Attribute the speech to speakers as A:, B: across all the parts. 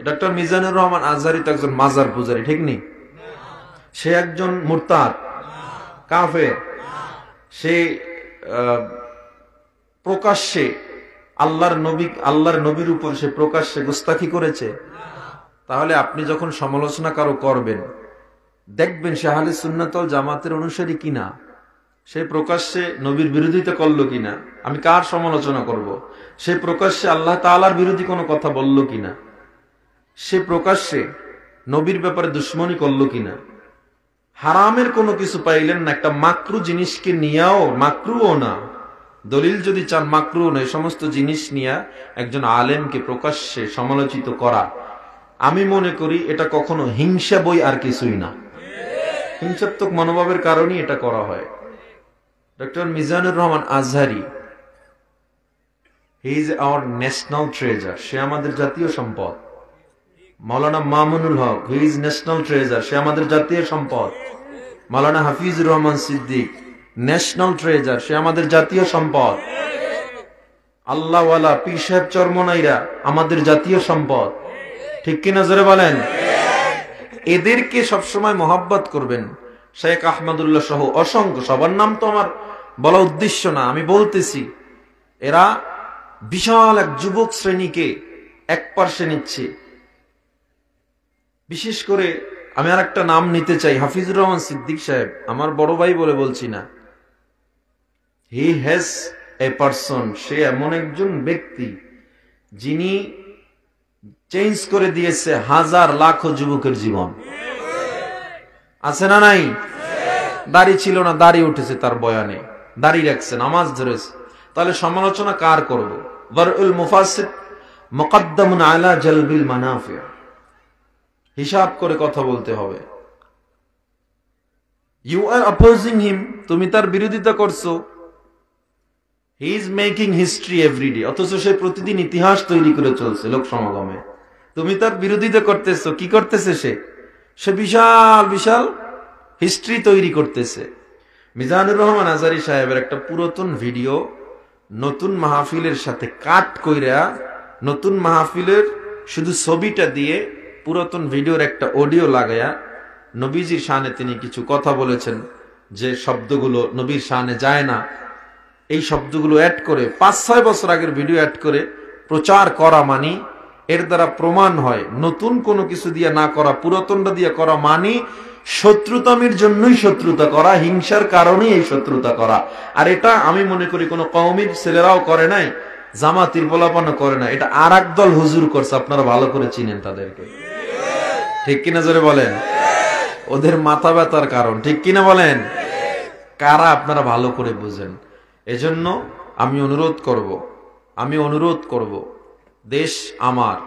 A: Doctor Mizanur Rahman Azhari তো একজন মাজার পূজারী, ঠিক নেই? সে একজন মুরতাদ, কাফের। সে প্রকাশ্যে আল্লাহর নবীর উপর সে প্রকাশ্যে গুস্তাখি করেছে। তাহলে আপনি যখন সমালোচনা কারো করবেন, দেখবেন সে আহলে সুন্নাত ওয়াল জামাতের অনুসারী কিনা, সে প্রকাশ্যে নবীর বিরোধিতা করলো কিনা। আমি কার সমালোচনা করব? সে প্রকাশ্যে আল্লাহ তাআলার বিরোধী কোনো কথা বলল কিনা, সে প্রকাশ্যে নবীর ব্যাপারে দুশ্মনী করলো কিনা। হারামের কোনো কিছু পাইলেন না, একটা মাকরু জিনিসকে নিয়েও, মাকরুও না, দলিল যদি চান মাকরু না, এই সমস্ত জিনিস নিয়ে একজন আলেমকে প্রকাশ্যে সমালোচিত করা, আমি মনে করি এটা কখনো হিংসা বই আর কিছুই না। হিংসাত্মক মনোভাবের কারণেই এটা করা হয়। Doctor Mizanur Rahman Azhari, he is our national treasure, সে আমাদের জাতীয় সম্পদ। Maulana Mamunul Haque, he is national treasure, সে আমাদের জাতীয় সম্পদ। মাওলানা হাফিজুর রহমান সিদ্দিক, ন্যাশনাল ট্রেজার, সে আমাদের জাতীয় সম্পদ। আল্লাহওয়ালা পীর সাহেব চরমনাইরা আমাদের জাতীয় সম্পদ, ঠিক কিনা জোরে বলেন? এদেরকে সবসময় মহব্বত করবেন। শেখ আহমদুল্লাহ সহ অসংখ্য, সবার নাম তো আমার বলা উদ্দেশ্য না, আমি বলতেছি এরা বিশাল এক যুবক শ্রেণীকে এক পার্শ্বে নিচ্ছে। বিশেষ করে আমি আর একটা নাম নিতে চাই, হাফিজুর রহমান সিদ্দিক সাহেব, আমার বড় ভাই বলে বলছি না। হি হ্যাজ এ পারসন, সে এমন একজন ব্যক্তি যিনি চেঞ্জ করে দিয়েছে হাজার লাখো যুবকের জীবন। আছে না নাই? দাড়ি ছিল না, দাড়ি উঠেছে তার বয়ানে, দাড়ি রাখছে, নামাজ ধরেছে। তাহলে সমালোচনা কার করব? দারউল মুফাসসির মুকদ্দামুন আলা জালবিল মানাফি, হিসাব করে কথা বলতে হবে। ইউ আর অপোজিং হিম, তুমি তার বিরোধিতা করছো। He is making history everyday, অথচ সে প্রতিদিন ইতিহাস তৈরি করে চলছে লোক সমাগমে। তুমি তার বিরোধিতা করতেছো, কি করতেছে সে বিশাল বিশাল হিস্ট্রি তৈরি করতেছে। মিজানুর রহমান আজহারি সাহেবের একটা পুরাতন ভিডিও নতুন মাহফিলের সাথে কাট কইরা, নতুন মাহফিলের শুধু ছবিটা দিয়ে পুরাতন ভিডিওর একটা অডিও লাগায়া নবীজির শানে তিনি কিছু কথা বলেছেন, যে শব্দগুলো নবীর শানে যায় না, এই শব্দগুলো অ্যাড করে ৫-৬ বছর আগের ভিডিও অ্যাড করে প্রচার করা মানি। এর দ্বারা প্রমাণ হয় নতুন কোনো কিছু দিয়ে না করা, পুরাতনটা দিয়ে করা মানি শত্রুতামির জন্যই শত্রুতা করা, হিংসার কারণেই এই শত্রুতা করা। আর এটা আমি মনে করি কোনো কওমির ছেলেরাও করে নাই, জামাতির পোলাপানও করে না, এটা আর একদল হুজুর করছে, আপনারা ভালো করে চিনেন তাদেরকে, ঠিক কিনা জোরে বলেন? ওদের মাথা ব্যথার কারণ, ঠিক কিনা বলেন? কারা আপনারা ভালো করে বুঝেন। এজন্য আমি অনুরোধ করব, দেশ আমার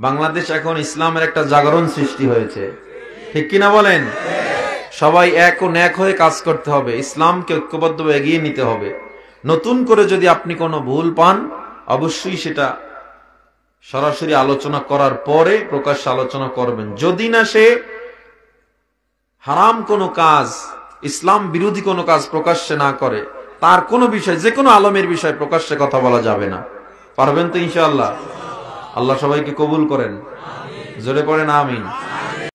A: বাংলাদেশ, এখন ইসলামের একটা জাগরণ সৃষ্টি হয়েছে, ঠিক কিনা বলেন? সবাই এক ও ন্যাক হয়ে কাজ করতে হবে, ইসলামকে ঐক্যবদ্ধভাবে এগিয়ে নিতে হবে। নতুন করে যদি আপনি কোনো ভুল পান, অবশ্যই সেটা সরাসরি আলোচনা করার পরে প্রকাশ্যে আলোচনা করবেন। যদি না সে হারাম কোনো কাজ, ইসলাম বিরোধী কোনো কাজ প্রকাশ্যে না করে, তার কোনো বিষয়, যে কোনো আলমের বিষয় প্রকাশ্যে কথা বলা যাবে না। পারবেন তো ইনশাআল্লাহ? আল্লাহ সবাইকে কবুল করেন, জোরে পড়েন আমিন।